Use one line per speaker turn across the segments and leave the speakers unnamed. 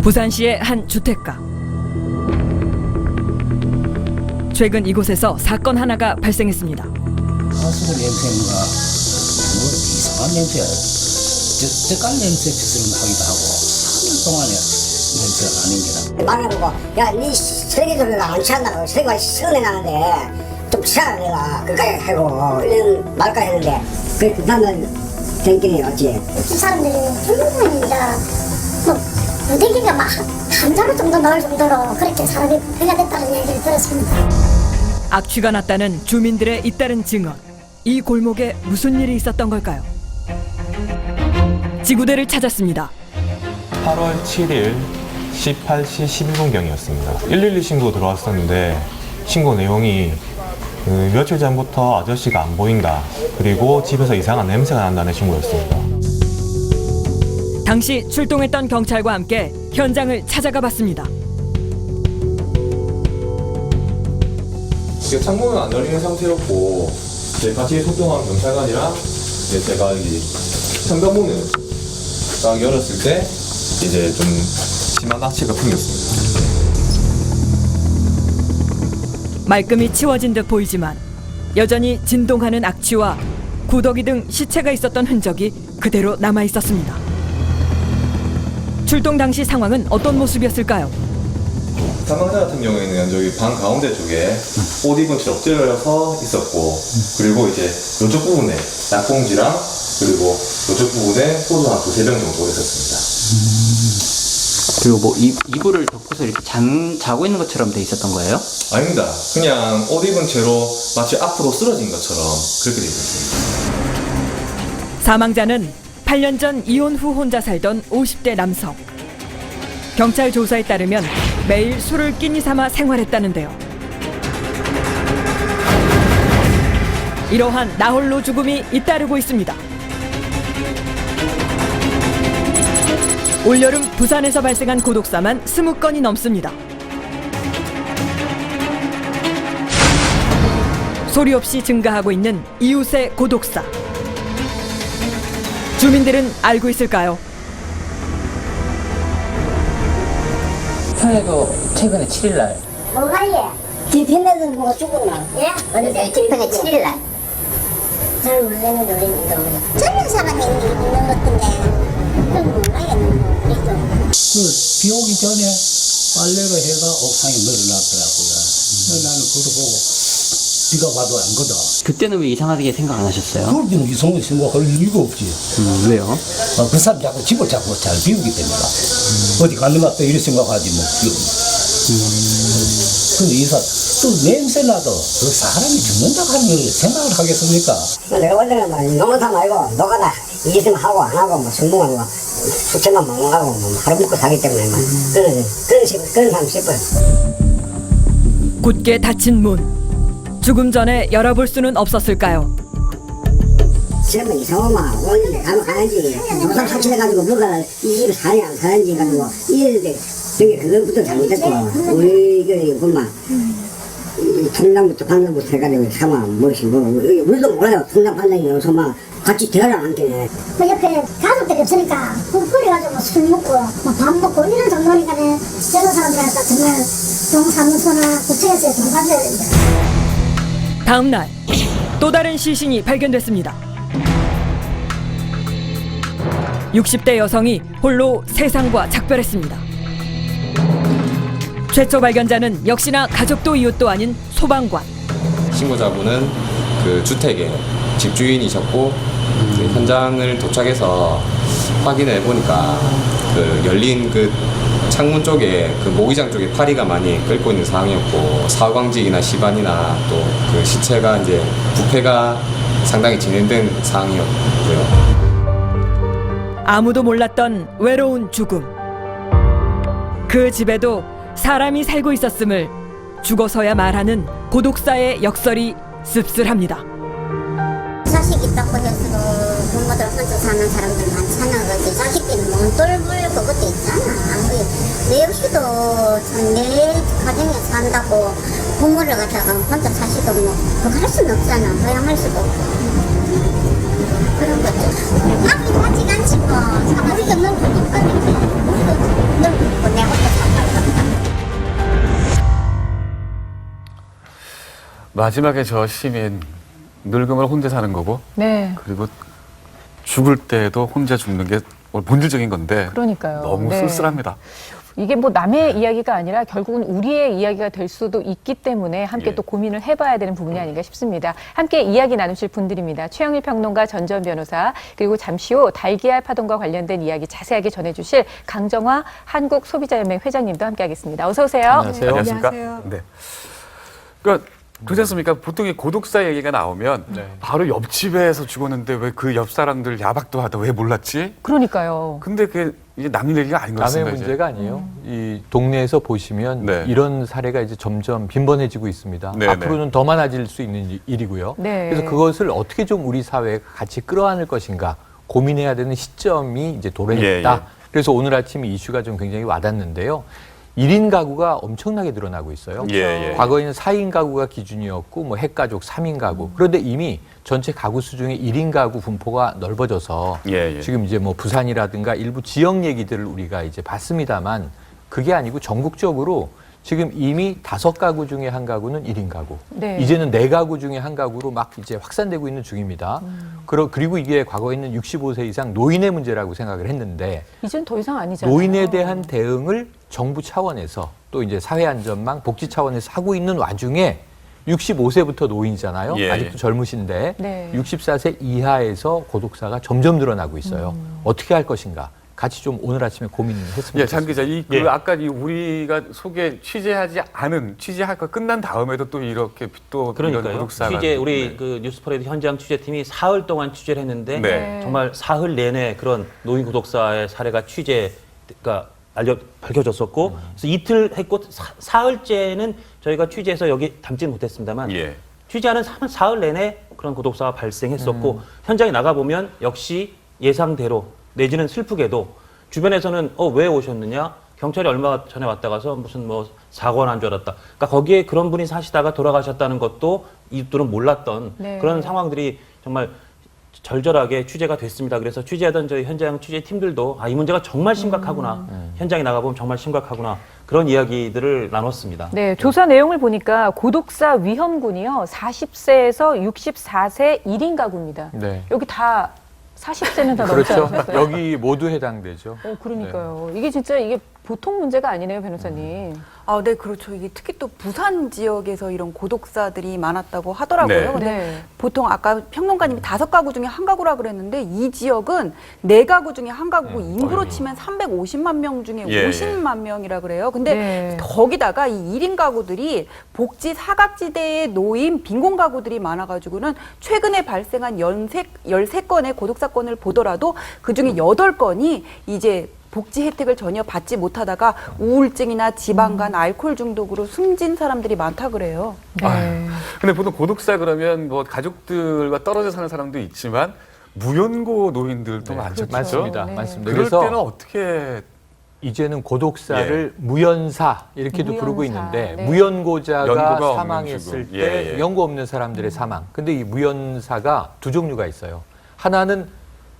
부산시의 한 주택가. 최근 이곳에서 사건 하나가 발생했습니다.
가스불 냄새인가 뭐 이상한 냄새야. 젓갈 냄새 비슷한 하기도 하고 3일 동안에 냄새가 나는 게라.
말해보고 야니 쓰레기들이랑 안 치웠나 쓰레기가 시원해 나는데 좀 치워라 내가 그까지 하고 이런 말까지 했는데 그 다음은 댕기네 어찌
이 사람들이 불만이 이제 뭐 무대기가 막 한 자루 정도 나올 정도로 그렇게 사람이 부패가 됐다는 얘기를 들었습니다.
악취가 났다는 주민들의 잇따른 증언. 이 골목에 무슨 일이 있었던 걸까요? 지구대를 찾았습니다.
8월 7일 18시 11분경이었습니다. 112 신고 들어왔었는데 신고 내용이 며칠 전부터 아저씨가 안 보인다. 그리고 집에서 이상한 냄새가 난다는 신고였습니다.
당시 출동했던 경찰과 함께 현장을 찾아가 봤습니다.
창문은 안 열리는 상태였고 같이 소통한 경찰관이랑 제가 이 현관문을 딱 열었을 때 이제 좀 심한 악취가 풍겼습니다.
말끔히 치워진 듯 보이지만 여전히 진동하는 악취와 구더기 등 시체가 있었던 흔적이 그대로 남아 있었습니다. 출동 당시 상황은 어떤 모습이었을까요?
사망자 같은 경우에는 저기 방 가운데 쪽에 옷 입은 채 엎드려서 있었고, 그리고 이제 이쪽 부분에 약봉지랑 그리고 이쪽 부분에 소주 한 두세 병 정도 있었습니다.
그리고 뭐 이불을 덮고서 이렇게 자고 있는 것처럼 돼 있었던 거예요?
아닙니다. 그냥 옷 입은 채로 마치 앞으로 쓰러진 것처럼 그렇게 돼 있었습니다.
사망자는 8년 전 이혼 후 혼자 살던 50대 남성. 경찰 조사에 따르면 매일 술을 끼니 삼아 생활했다는데요. 이러한 나홀로 죽음이 잇따르고 있습니다. 올여름 부산에서 발생한 고독사만 20건이 넘습니다. 소리 없이 증가하고 있는 이웃의 고독사. 주민들은 알고 있을까요?
현에도 최근에 7일날
뭐가 예?
뒤편에서 뭐가 죽었나?
예? 어느 뒤편에 7일날 잘 모르겠는데 우리도 젊은 사람이 있는 것 같은데 그건 모르겠는 거
비 오기 전에 빨래로 해가 옥상에 널어놨더라고요. 나는 그거 보고 비가 와도 안 거다.
그때는 왜 이상하게 생각 안 하셨어요?
그럴 때는 이성을 생각할 이유가 없지.
왜요?
그 사람 자꾸 집을 자꾸 잘 비우기 때문에 어디 가는 것 같다 이런 생각하지 뭐. 근데 또 냄새 나도 그 사람이 죽는다고 하는 걸 생각을 하겠습니까?
내가 원래는 뭐 농사 말고 노가다 일좀 하고 안 하고 뭐 성공하고 수채만 먹는다고 뭐 하루 먹고 사기 때문에 뭐 그런 사람 싶어요.
굳게 닫힌 문. 죽음 전에 열어볼 수는 없었을까요?
지금 이상하면 오늘 가면 가는지 농사 사치해가지고 누가 이 집에 사냐 안 사는지 가지고 이랬는데 저기 그것부터 잘못했고 우리 이거 보면 통장부터 판단부터 해가지고 사면 무엇이 뭐 우리도 몰라요. 통장 판단이 여기서 막 같이 대화를 안 되네.
그 옆에 가족들이 없으니까 그래가지고 술 먹고 뭐 밥 먹고 이런 정도니까는 젊은 사람들한테 정말 동사무소나 구청에서 돈 가져야 된다.
다음 날 또 다른 시신이 발견됐습니다. 60대 여성이 홀로 세상과 작별했습니다. 최초 발견자는 역시나 가족도 이웃도 아닌 소방관.
신고자분은 그 주택의 집주인이셨고 현장을 도착해서 확인을 해보니까 그 열린 그 창문 쪽에 그 모기장 쪽에 파리가 많이 끓고 있는 상황이었고 사후광직이나 시반이나 또 그 시체가 이제 부패가 상당히 진행된 상황이었고요.
아무도 몰랐던 외로운 죽음. 그 집에도 사람이 살고 있었음을 죽어서야 말하는 고독사의 역설이 씁쓸합니다.
자식 있다고 해서도 부모들 혼자 사는 사람들 많잖아. 그 자식 때문에 몸돌불 그것도 있잖아. 내 없이도 참 내 가정에 산다고 부모를 갖다가 혼자 사시도 뭐 그거 할 수는 없잖아. 허용할 수도 없고 그런 거죠. 밥이 가지가 않지 뭐. 우리도 늘 우리도 늘
마지막에 저 시민 늙으면 혼자 사는 거고
네.
그리고 죽을 때도 혼자 죽는 게 본질적인 건데
그러니까요.
너무
네.
쓸쓸합니다.
이게 뭐 남의 이야기가 아니라 결국은 우리의 이야기가 될 수도 있기 때문에 함께
예.
또 고민을 해봐야 되는 부분이 아닌가 싶습니다. 함께 이야기 나누실 분들입니다. 최영일 평론가, 전전 변호사, 그리고 잠시 후 달걀 파동과 관련된 이야기 자세하게 전해주실 강정화 한국소비자연맹 회장님도 함께하겠습니다. 어서 오세요.
안녕하세요.
안녕하십니까? 네. 그러니까 그렇지 않습니까? 보통 이 고독사 얘기가 나오면 바로 옆집에서 죽었는데 왜 그 옆 사람들 야박도 하다 왜 몰랐지?
그러니까요.
근데 그게 이제 남 얘기가 아닌 것
남의
같습니다.
문제가 아니에요. 이 동네에서 보시면
네.
이런 사례가 이제 점점 빈번해지고 있습니다.
네,
앞으로는 더 많아질 수 있는 일이고요.
네.
그래서 그것을 어떻게 좀 우리 사회가 같이 끌어안을 것인가 고민해야 되는 시점이 이제 도래했다.
예, 예.
그래서 오늘 아침 이 이슈가 좀 굉장히 와닿는데요. 1인 가구가 엄청나게 늘어나고 있어요.
예, 예.
과거에는 4인 가구가 기준이었고 뭐 핵가족 3인 가구. 그런데 이미 전체 가구 수 중에 1인 가구 분포가 넓어져서
예, 예.
지금 이제 뭐 부산이라든가 일부 지역 얘기들을 우리가 이제 봤습니다만 그게 아니고 전국적으로 지금 이미 5가구 중에 한 가구는 1인 가구.
네.
이제는 4가구 중에 한 가구로 막 이제 확산되고 있는 중입니다. 그리고 이게 과거에는 65세 이상 노인의 문제라고 생각을 했는데
이젠 더 이상 아니잖아요.
노인에 대한 대응을 정부 차원에서 또 이제 사회안전망, 복지 차원에서 하고 있는 와중에 65세부터 노인이잖아요.
예,
아직도
예.
젊으신데
네.
64세 이하에서 고독사가 점점 늘어나고 있어요. 어떻게 할 것인가? 같이 좀 오늘 아침에 고민했습니다.
예, 장 기자, 아까 우리가 취재하지 않은 취재할 거 끝난 다음에도 또 이렇게 또 이런
그러니까요.
고독사가
취재 우리
네.
그 뉴스퍼레이드 현장 취재팀이 사흘 동안 취재를 했는데
네.
정말 사흘 내내 그런 노인 고독사의 사례가 취재가 밝혀졌었고 그래서 이틀 했고 사흘째는 저희가 취재해서 여기 담지는 못했습니다만
예.
취재하는 사흘 내내 그런 고독사가 발생했었고 현장에 나가 보면 역시 예상대로 내지는 슬프게도 주변에서는 왜 오셨느냐? 경찰이 얼마 전에 왔다 가서 무슨 뭐 사고가 난 줄 알았다. 그러니까 거기에 그런 분이 사시다가 돌아가셨다는 것도 이웃들은 몰랐던
네.
그런 상황들이 정말 절절하게 취재가 됐습니다. 그래서 취재하던 저희 현장 취재팀들도 이 문제가 정말 심각하구나. 현장에 나가보면 정말 심각하구나. 그런 이야기들을 나눴습니다.
네, 조사 내용을 보니까 고독사 위험군이요. 40세에서 64세 1인 가구입니다.
네.
여기 다 40세는 다 넘지
그렇죠.
않았어요?
여기 모두 해당되죠.
그러니까요. 이게 진짜 이게 보통 문제가 아니네요, 변호사님.
네, 그렇죠. 이게 특히 또 부산 지역에서 이런 고독사들이 많았다고 하더라고요.
네.
근데
네.
보통 아까 평론가님이 5가구 중에 한 가구라 그랬는데 이 지역은 4가구 중에 한 가구고 인구로 치면 350만 명 중에
예,
50만 명이라 그래요. 근데
네.
거기다가 이 1인 가구들이 복지 사각지대에 놓인 빈곤 가구들이 많아가지고는 최근에 발생한 13건의 고독 사건을 보더라도 그중에 8건이 이제 복지 혜택을 전혀 받지 못하다가 우울증이나 지방간, 알코올 중독으로 숨진 사람들이 많다 그래요.
네.
근데 보통 고독사 그러면 뭐 가족들과 떨어져 사는 사람도 있지만 무연고 노인들도 많죠.
그렇죠.
맞습니다.
네.
맞습니다.
그럴
그래서
때는 어떻게
이제는 고독사를 무연사 이렇게도 부르고
무연사,
있는데
네.
무연고자가
연고가 없는
사망했을
죽음.
때
예, 예.
연고 없는 사람들의 사망. 근데 이 무연사가 두 종류가 있어요. 하나는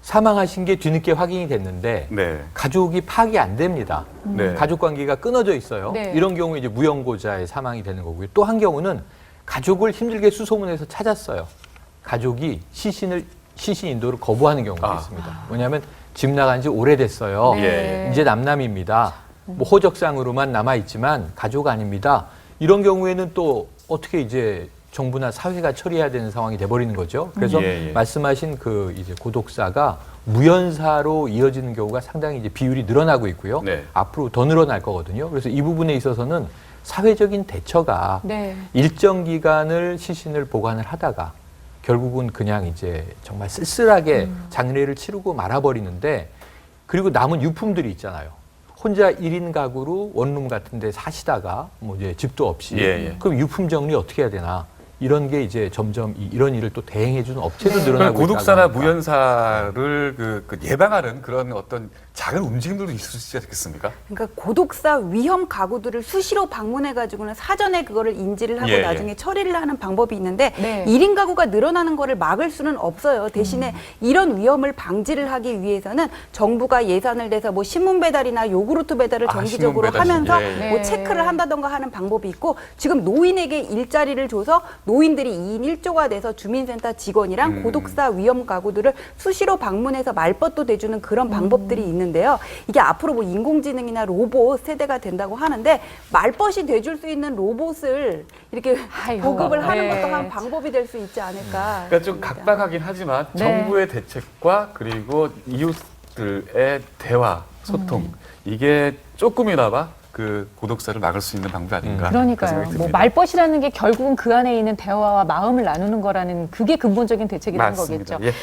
사망하신 게 뒤늦게 확인이 됐는데
네.
가족이 파악이 안 됩니다.
네.
가족 관계가 끊어져 있어요.
네.
이런 경우에 이제 무연고자의 사망이 되는 거고요. 또 한 경우는 가족을 힘들게 수소문해서 찾았어요. 가족이 시신 인도를 거부하는 경우가 있습니다. 왜냐하면 집 나간 지 오래됐어요.
네.
이제 남남입니다. 뭐 호적상으로만 남아 있지만 가족 아닙니다. 이런 경우에는 또 어떻게 이제 정부나 사회가 처리해야 되는 상황이 돼버리는 거죠. 그래서
예, 예.
말씀하신 그 이제 고독사가 무연사로 이어지는 경우가 상당히 이제 비율이 늘어나고 있고요.
네.
앞으로 더 늘어날 거거든요. 그래서 이 부분에 있어서는 사회적인 대처가
네.
일정 기간을 시신을 보관을 하다가 결국은 그냥 이제 정말 쓸쓸하게 장례를 치르고 말아버리는데 그리고 남은 유품들이 있잖아요. 혼자 1인 가구로 원룸 같은 데 사시다가 뭐 이제 집도 없이
예, 예.
그럼 유품 정리 어떻게 해야 되나 이런 게 이제 점점 이런 일을 또 대행해 주는 업체도 늘어나고
고독사나
있다고 하니까.
무연사를 그 예방하는 그런 어떤 작은 움직임들도 있을 수 있겠습니까?
그러니까 고독사 위험 가구들을 수시로 방문해가지고는 사전에 그거를 인지를 하고
예, 예.
나중에 처리를 하는 방법이 있는데
네.
1인 가구가 늘어나는 거를 막을 수는 없어요. 대신에 이런 위험을 방지를 하기 위해서는 정부가 예산을 내서 뭐 신문 배달이나 요구르트 배달을 정기적으로
신문 배달.
하면서
예, 예.
뭐 체크를 한다던가 하는 방법이 있고 지금 노인에게 일자리를 줘서 노인들이 2인 1조가 돼서 주민센터 직원이랑 고독사 위험 가구들을 수시로 방문해서 말벗도 대주는 그런 방법들이 있는데요. 이게 앞으로 뭐 인공지능이나 로봇 세대가 된다고 하는데 말벗이 돼줄 수 있는 로봇을 이렇게 보급을 하는
네.
것도 한 방법이 될 수 있지 않을까.
그러니까 좀
싶습니다.
각박하긴 하지만
네.
정부의 대책과 그리고 이웃들의 대화, 소통 이게 조금이나마 그 고독사를 막을 수 있는 방법이 아닌가. 그런
그러니까요.
생각이
뭐
듭니다.
말벗이라는 게 결국은 그 안에 있는 대화와 마음을 나누는 거라는 그게 근본적인 대책이라는
맞습니다.
거겠죠.
예.